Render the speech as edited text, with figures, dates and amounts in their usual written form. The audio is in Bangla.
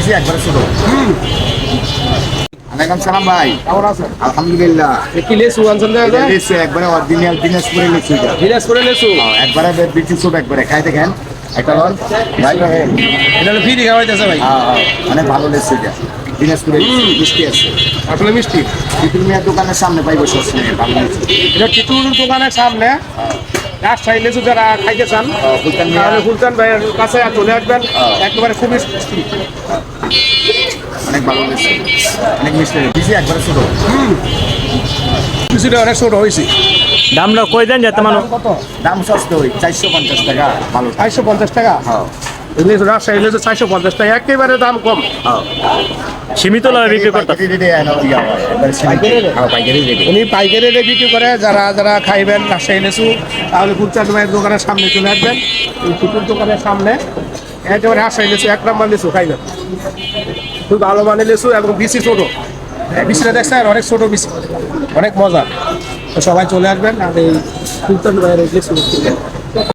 বিজি একবারে ছোট। ওয়ালাইকুম সালাম ভাই, কেমন আছেন? আলহামদুলিল্লাহ। কি লেসু আনছেন দাদা? লিচু একবারে অরিজিনাল দিনাজপুরের লিচু এটা। দিনাজপুরে লেসু একবারে বিচি ছোট একবারে খাই দেখেন একটা লন ভাই। এটা হলো ফ্রি খাওয়াইতেছে ভাই। অনেক ভালো লিচু এটা, দিনাজপুরের মিষ্টি আছে আসলে মিষ্টি। তিতুল মিয়ার দোকানের সামনে পাইবো সবসময় ভালো লিচু। এটা টিটুর দোকানের সামনে রাজশাহী লেসু যারা খাইতে চান তাহলে ফুলচান ভাইয়ের কাছে চলে আসবেন। একেবারে খুবই মিষ্টি, অনেক ভালো লিচু, অনেক মিষ্টি বিজি একবারে ছোট। কিছুটা অনেক ছোট হয়েছে। দামটা কই দেন যেতে মানুষ? কত? দাম সস্তা ওই 450 টাকা ভালো। 450 টাকা। হ্যাঁ লেসু রাজশাহী লেসু 450 টাকা, একেবারে দাম কম। সীমিত লাভে বিক্রি করতে পাইকারি রেটে পাইকারি রেটে। উনি পাইকারি রেটে বিক্রি করে। যারা যারা খাইবেন রাজশাহী লেসু তাহলে ফুলচান ভাইয়ের দোকানের সামনে চলে আসবেন। এই টিটুর দোকানের সামনে একেবারে রাজশাহী লেসু 1 নম্বর লেসু খাইবেন। খুব ভালো মানের লেসু এবং বিচি ছোট। বিচিটা দেখছেন অনেক ছোট বিচি, অনেক মজা। তো সবাই চলে আসবেন আর এই ফুলচান ভাইয়ের লেসু